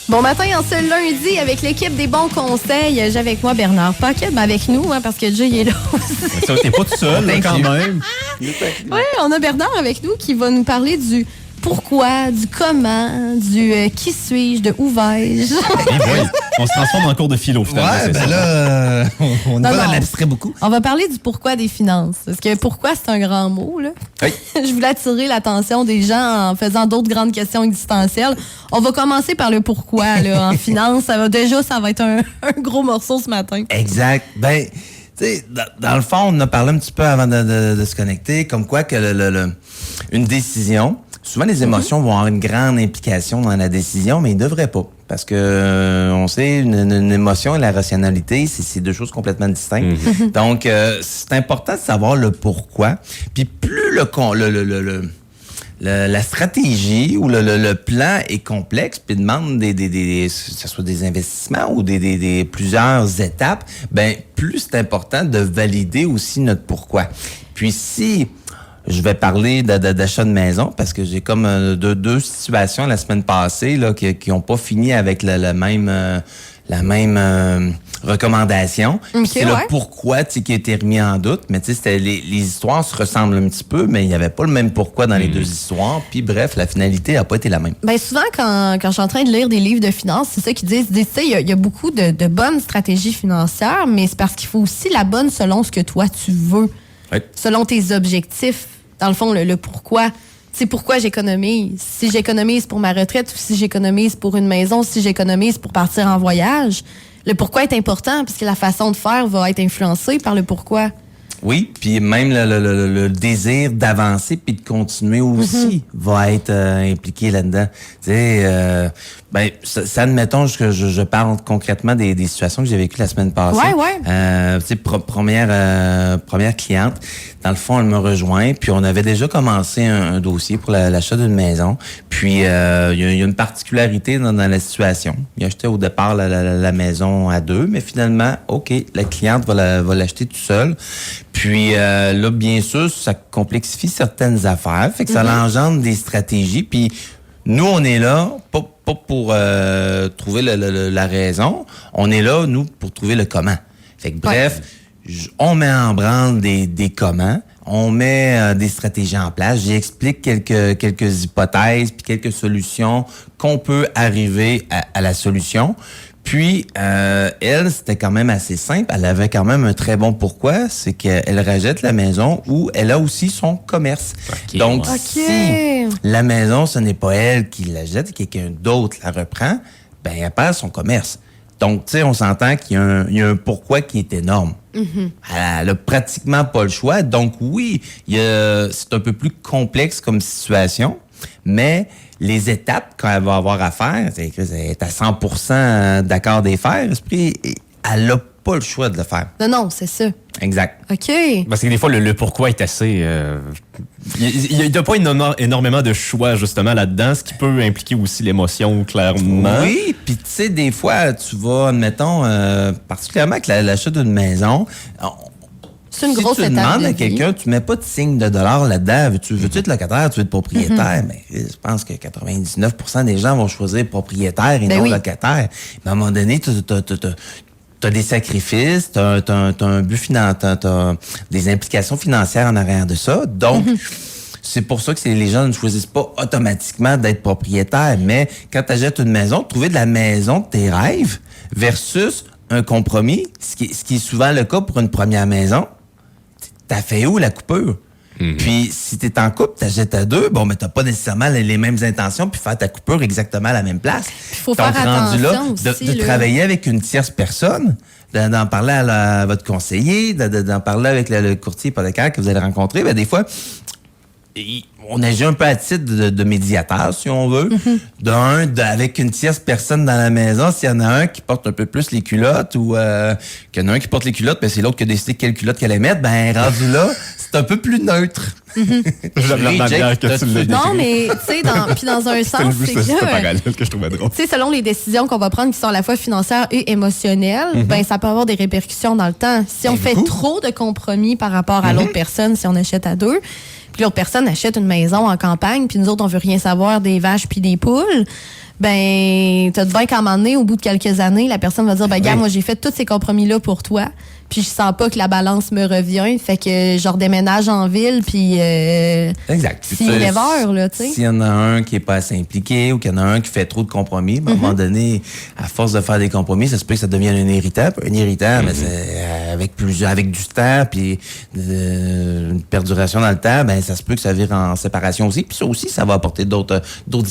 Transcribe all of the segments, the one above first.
Bon matin en ce lundi avec l'équipe des bons conseils. J'ai avec moi Bernard Paquet, mais avec nous, parce que Jay est là aussi. Ça, t'es pas tout seul, là, quand même. Oui, on a Bernard avec nous qui va nous parler du pourquoi, du comment, du qui suis-je, de où vais-je. Oui, on se transforme en cours de philo, finalement. Ouais, ben là, on va dans l'abstrait beaucoup. On va parler du pourquoi des finances. Parce que pourquoi, c'est un grand mot, là. Oui. Je voulais attirer l'attention des gens en faisant d'autres grandes questions existentielles. On va commencer par le pourquoi, là, en finance. Ça va être un gros morceau ce matin. Exact. Ben, tu sais, dans le fond, on en a parlé un petit peu avant de se connecter, comme quoi que une décision, souvent les émotions vont avoir une grande implication dans la décision, mais ils ne devraient pas. Parce que on sait, une émotion et la rationalité, c'est deux choses complètement distinctes. Donc, c'est important de savoir le pourquoi. Puis plus la stratégie ou le plan est complexe, puis demande que ce soit des investissements ou des plusieurs étapes, ben plus c'est important de valider aussi notre pourquoi. Puis si je vais parler d'achat de maison parce que j'ai comme deux situations la semaine passée là qui ont pas fini avec la même recommandation. Okay, c'est le pourquoi qui a été remis en doute. Mais tu sais, c'était les histoires se ressemblent un petit peu, mais il n'y avait pas le même pourquoi dans les deux histoires. Puis bref, la finalité n'a pas été la même. Ben souvent, quand je suis en train de lire des livres de finances, c'est ça qu'ils disent. Tu sais, il y a beaucoup de bonnes stratégies financières, mais c'est parce qu'il faut aussi la bonne selon ce que toi tu veux. Oui. Selon tes objectifs. Dans le fond, le pourquoi. C'est pourquoi j'économise. Si j'économise pour ma retraite ou si j'économise pour une maison, si j'économise pour partir en voyage, le pourquoi est important parce que la façon de faire va être influencée par le pourquoi. Oui, puis même le désir d'avancer puis de continuer aussi va être impliqué là-dedans. Tu sais, ça admettons que je parle concrètement des situations que j'ai vécues la semaine passée. Ouais. Tu sais, première cliente, dans le fond, elle me rejoint, puis on avait déjà commencé un dossier pour l'achat d'une maison. Puis il y a une particularité dans la situation. Il a acheté au départ la maison à deux, mais finalement, OK, la cliente va l'acheter tout seule. Puis là, bien sûr, ça complexifie certaines affaires, fait que ça engendre des stratégies. Puis nous, on est là, pas pour trouver la raison, on est là, nous, pour trouver le comment. Fait que bref, on met en branle des comment, on met des stratégies en place, j'explique quelques hypothèses puis quelques solutions qu'on peut arriver à la solution. Puis, elle, c'était quand même assez simple. Elle avait quand même un très bon pourquoi. C'est qu'elle rejette la maison où elle a aussi son commerce. Okay, donc, si la maison, ce n'est pas elle qui la jette, et quelqu'un d'autre la reprend, ben elle perd son commerce. Donc, tu sais, on s'entend qu'il y a un pourquoi qui est énorme. Elle a pratiquement pas le choix. Donc, oui, c'est un peu plus complexe comme situation, mais les étapes qu'elle va avoir à faire, elle est à 100% d'accord d'y faire, elle n'a pas le choix de le faire. Non, c'est ça. Exact. OK. Parce que des fois, le pourquoi est assez... Il n'y a pas énormément de choix, justement, là-dedans, ce qui peut impliquer aussi l'émotion, clairement. Oui, puis tu sais, des fois, tu vas, admettons, particulièrement avec l'achat d'une maison... C'est une grosse étape. Si tu demandes à quelqu'un, tu mets pas de signe de dollar là-dedans. Veux-tu être locataire, tu veux être propriétaire? Mais je pense que 99% des gens vont choisir propriétaire et non locataire. Mais à un moment donné, t'as des sacrifices, t'as un but financier, t'as des implications financières en arrière de ça. Donc, c'est pour ça que les gens ne choisissent pas automatiquement d'être propriétaire. Mais quand tu achètes une maison, trouver de la maison de tes rêves versus un compromis, ce qui est souvent le cas pour une première maison, t'as fait où la coupure? Puis, si t'es en couple, t'achètes à deux, bon, mais t'as pas nécessairement les mêmes intentions puis faire ta coupure exactement à la même place. Il faut faire attention aussi, de travailler avec une tierce personne, d'en parler à votre conseiller, d'en parler avec le courtier hypothécaire que vous allez rencontrer, ben des fois, on agit un peu à titre de médiateur, si on veut. Avec une tierce personne dans la maison, s'il y en a un qui porte un peu plus les culottes ou qu'il y en a un qui porte les culottes, ben c'est l'autre qui a décidé quelle culotte qu'elle allait mettre, ben rendu là, c'est un peu plus neutre. J'aime la manière que tu l'as dit. Non, mais tu sais, dans un sens, c'est pas mal que je trouvais drôle. Tu sais, selon les décisions qu'on va prendre qui sont à la fois financières et émotionnelles, ben ça peut avoir des répercussions dans le temps. Si on fait trop de compromis par rapport à l'autre personne, si on achète à deux, puis l'autre personne achète une maison en campagne, puis nous autres, on veut rien savoir des vaches puis des poules, ben, t'as de bien qu'à un moment donné, au bout de quelques années, la personne va dire, ben, gars, oui. moi, j'ai fait tous ces compromis-là pour toi, puis je sens pas que la balance me revient, fait que je redéménage en ville, puis Exact. si l'erreur, là, tu sais. S'il y en a un qui est pas assez impliqué ou qu'il y en a un qui fait trop de compromis, ben, à un moment donné, à force de faire des compromis, ça se peut que ça devienne un irritant. Un irritant, mais c'est avec du temps, puis une perduration dans le temps, ben ça se peut que ça vire en séparation aussi. Puis ça aussi, ça va apporter d'autres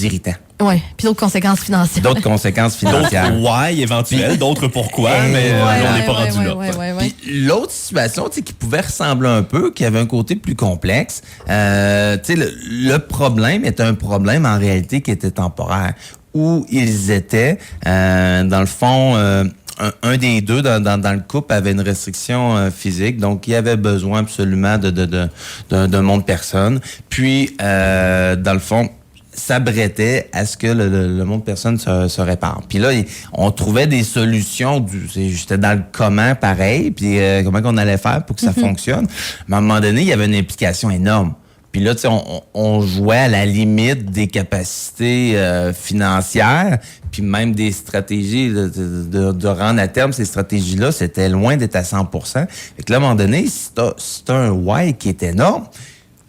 irritants. Ouais, puis d'autres conséquences financières. D'autres conséquences financières. D'autres why éventuels, d'autres pourquoi, mais on n'est pas rendu là. Ouais. Puis l'autre situation, tu sais, qui pouvait ressembler un peu, qui avait un côté plus complexe, tu sais, le problème est un problème en réalité qui était temporaire, où ils étaient, dans le fond, un des deux dans le couple avait une restriction physique, donc il avait besoin absolument d'un monde personne. Puis, dans le fond, s'abrêtait à ce que le monde personne se répare. Puis là, on trouvait des solutions. J'étais dans le comment pareil, puis comment qu'on allait faire pour que ça fonctionne. Mais à un moment donné, il y avait une implication énorme. Puis là, tu sais, on jouait à la limite des capacités financières, puis même des stratégies de rendre à terme ces stratégies-là, c'était loin d'être à 100%. Fait que là, à un moment donné, si t'as un why qui est énorme,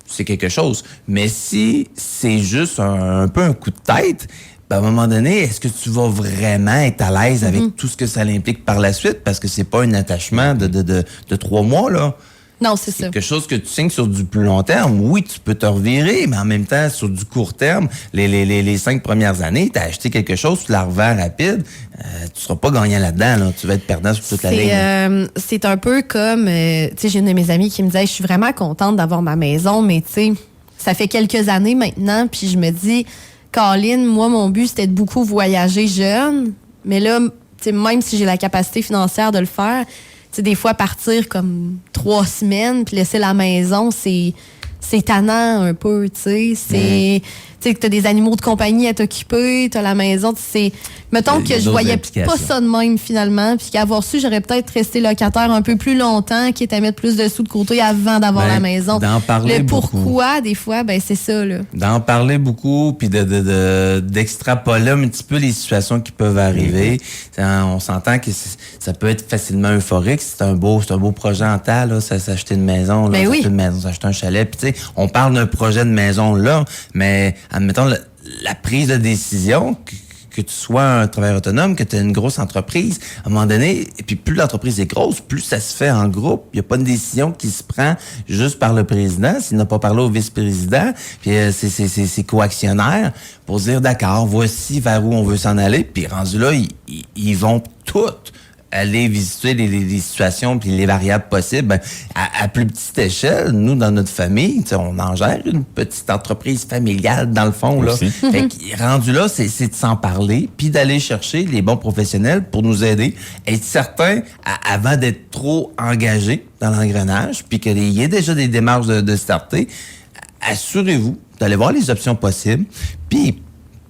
c'est quelque chose. Mais si c'est juste un peu un coup de tête, ben à un moment donné, est-ce que tu vas vraiment être à l'aise avec tout ce que ça implique par la suite? Parce que c'est pas un attachement de 3 mois, là. Non, c'est ça. Quelque chose que tu signes sur du plus long terme. Oui, tu peux te revirer, mais en même temps, sur du court terme, les 5 premières années, tu as acheté quelque chose, tu la revends rapide, tu seras pas gagnant là-dedans. Là. Tu vas être perdant sur toute la ligne. C'est un peu comme, tu sais, j'ai une de mes amies qui me disait, je suis vraiment contente d'avoir ma maison, mais tu sais, ça fait quelques années maintenant, puis je me dis, Caroline, moi, mon but, c'était de beaucoup voyager jeune, mais là, tu sais, même si j'ai la capacité financière de le faire, tu sais, des fois, partir comme 3 semaines puis laisser la maison, c'est tannant un peu, tu sais. C'est... Tu sais, que t'as des animaux de compagnie à t'occuper, t'as la maison, c'est... Mettons que je voyais pas ça de même, finalement, puis qu'avoir su, j'aurais peut-être resté locataire un peu plus longtemps, quitte à mettre plus de sous de côté avant d'avoir la maison. D'en parler le beaucoup. pourquoi, des fois, ben c'est ça, là. D'en parler beaucoup, puis d'extrapoler un petit peu les situations qui peuvent arriver. On s'entend que ça peut être facilement euphorique. C'est un beau projet en temps, là, s'acheter une maison, là, s'acheter une maison, s'acheter un chalet. Puis tu sais, on parle d'un projet de maison là, mais admettons la prise de décision, que tu sois un travailleur autonome, que tu aies une grosse entreprise, à un moment donné, et puis plus l'entreprise est grosse, plus ça se fait en groupe. Il n'y a pas une décision qui se prend juste par le président, s'il n'a pas parlé au vice-président, puis ses co-actionnaires, pour dire, d'accord, voici vers où on veut s'en aller, puis rendu là, ils vont toutes aller visiter les situations puis les variables possibles. Ben, à plus petite échelle, nous, dans notre famille, on en gère une petite entreprise familiale, dans le fond. Là. Fait que, rendu là, c'est de s'en parler puis d'aller chercher les bons professionnels pour nous aider. Être certain, avant d'être trop engagé dans l'engrenage, puis qu'il y ait déjà des démarches de starter, assurez-vous d'aller voir les options possibles, puis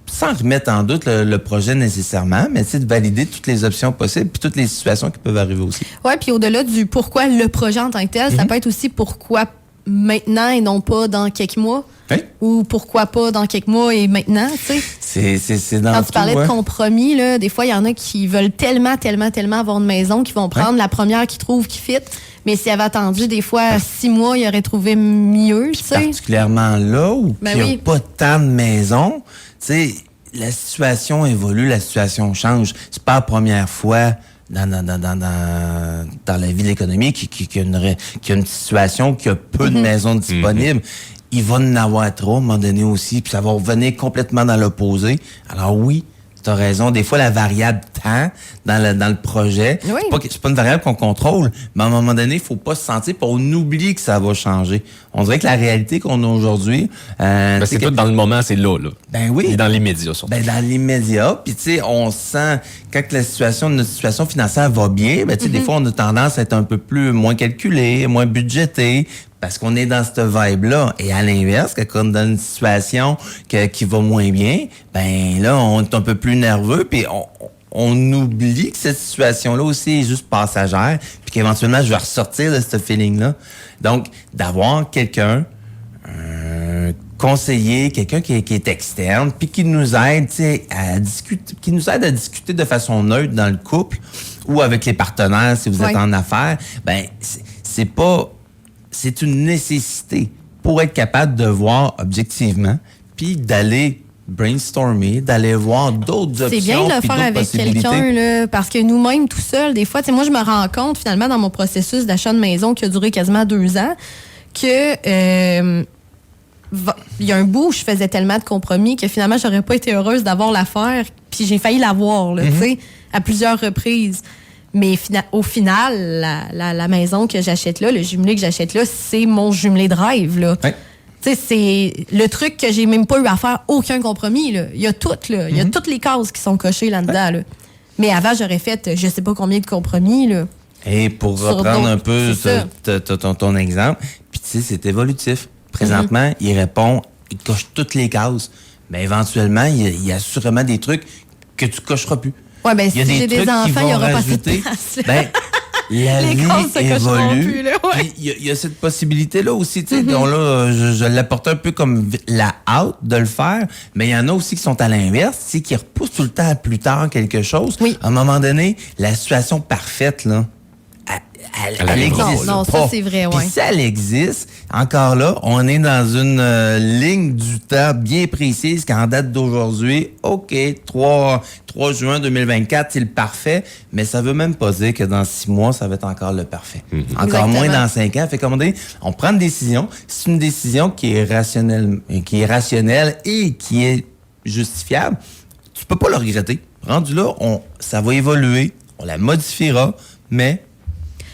sans remettre en doute le projet nécessairement, mais c'est de valider toutes les options possibles puis toutes les situations qui peuvent arriver aussi. Oui, puis au-delà du pourquoi le projet en tant que tel, ça peut être aussi pourquoi maintenant et non pas dans quelques mois. Oui. Ou pourquoi pas dans quelques mois et maintenant, tu sais. C'est dans Quand tout, tu parlais de compromis, là, des fois, il y en a qui veulent tellement avoir une maison qu'ils vont prendre la première qu'ils trouvent qui fit. Mais s'ils avaient attendu des fois 6 mois, ils auraient trouvé mieux, tu sais. Particulièrement là où il n'y a pas tant de maisons, tu sais, la situation évolue, la situation change. C'est pas la première fois dans la vie de l'économie qu'il y a une situation, qu'il y a peu de maisons disponibles. Il va en avoir trop à un moment donné aussi, puis ça va revenir complètement dans l'opposé. Alors oui, tu as raison. Des fois, la variable temps dans le projet, c'est pas une variable qu'on contrôle, mais à un moment donné, il faut pas se sentir, puis on oublie que ça va changer. On dirait que la réalité qu'on a aujourd'hui... c'est tout dans le moment, c'est là. Ben oui. Et dans l'immédiat, surtout. Ben dans l'immédiat, puis tu sais, on sent, quand notre situation financière va bien, ben tu sais, des fois, on a tendance à être un peu moins calculé, moins budgété, parce qu'on est dans cette vibe-là. Et à l'inverse, quand on est dans une situation qui va moins bien, ben là, on est un peu plus nerveux, puis on oublie que cette situation-là aussi est juste passagère, puis qu'éventuellement, je vais ressortir de ce feeling-là. Donc, d'avoir quelqu'un, conseiller, quelqu'un qui est externe, puis qui nous aide, à discuter, qui nous aide à discuter de façon neutre dans le couple ou avec les partenaires si vous êtes en affaires, ben c'est une nécessité pour être capable de voir objectivement, puis d'aller brainstormer, d'aller voir d'autres options. C'est bien de le faire avec quelqu'un, là, parce que nous-mêmes, tout seuls, des fois, moi, je me rends compte, finalement, dans mon processus d'achat de maison qui a duré quasiment 2 ans, que il y a un bout où je faisais tellement de compromis que finalement, j'aurais pas été heureuse d'avoir l'affaire, puis j'ai failli l'avoir, là, tu sais, à plusieurs reprises. Mais au final, la maison que j'achète là, le jumelé que j'achète là, c'est mon jumelé de rêve, là. Ouais. Tu sais, c'est le truc que j'ai même pas eu à faire aucun compromis, là. Il y a tout, là. Il y a toutes les cases qui sont cochées là-dedans, là. Mais avant, j'aurais fait je sais pas combien de compromis, là. Et pour reprendre un peu ton exemple, puis tu sais, c'est évolutif. Présentement, il répond, il coche toutes les cases. Mais éventuellement, il y a sûrement des trucs que tu cocheras plus. Ouais, ben si j'ai des enfants, il y aura pas assez de place. Ben, la les vie évolue. Ouais. Il y a cette possibilité-là aussi, tu sais, dont là, je l'apporte un peu comme la hâte de le faire, mais il y en a aussi qui sont à l'inverse, tu sais, qui repoussent tout le temps à plus tard quelque chose. Oui. À un moment donné, la situation parfaite, là, elle existe. Non, ça, c'est vrai, Puis ouais. si elle existe, encore là, on est dans une ligne du temps bien précise qu'en date d'aujourd'hui, OK, 3 juin 2024, c'est le parfait, mais ça veut même pas dire que dans 6 mois, ça va être encore le parfait. Encore Exactement. moins dans 5 ans. Fait comme on prend une décision. C'est une décision qui est rationnelle et qui est justifiable. Tu peux pas le regretter. Rendu là, ça va évoluer, on la modifiera, mais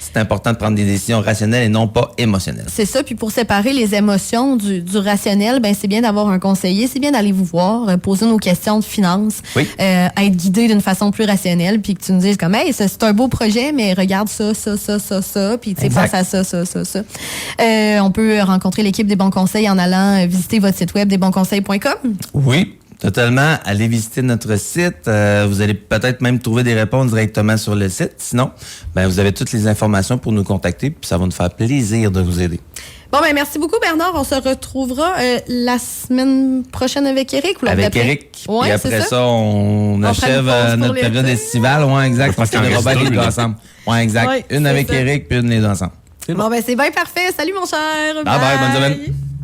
c'est important de prendre des décisions rationnelles et non pas émotionnelles. C'est ça. Puis pour séparer les émotions du rationnel, ben c'est bien d'avoir un conseiller, c'est bien d'aller vous voir, poser nos questions de finances, être guidé d'une façon plus rationnelle, puis que tu nous dises comme, hey, c'est un beau projet, mais regarde ça, puis tu sais, pense à ça. On peut rencontrer l'équipe des bons conseils en allant visiter votre site web desbonsconseils.com. Oui. Totalement. Allez visiter notre site. Vous allez peut-être même trouver des réponses directement sur le site. Sinon, vous avez toutes les informations pour nous contacter, puis ça va nous faire plaisir de vous aider. Bon, merci beaucoup, Bernard. On se retrouvera la semaine prochaine avec Éric. Avec Éric. Ouais, puis après ça, on achève notre période estivale. Oui, exact. Parce qu'on ira bien les deux ensemble. Oui, exact. Ouais, une avec Éric, puis une les deux ensemble. Bon, c'est bien parfait. Salut, mon cher. Bye, bonne semaine.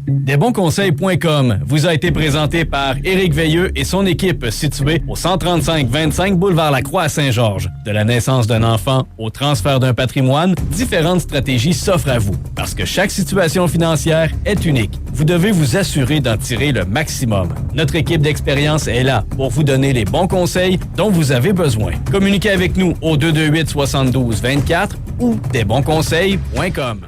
Desbonsconseils.com vous a été présenté par Éric Veilleux et son équipe située au 135-25 boulevard Lacroix à Saint-Georges. De la naissance d'un enfant au transfert d'un patrimoine, différentes stratégies s'offrent à vous. Parce que chaque situation financière est unique. Vous devez vous assurer d'en tirer le maximum. Notre équipe d'expérience est là pour vous donner les bons conseils dont vous avez besoin. Communiquez avec nous au 228-72-24 ou desbonsconseils.com.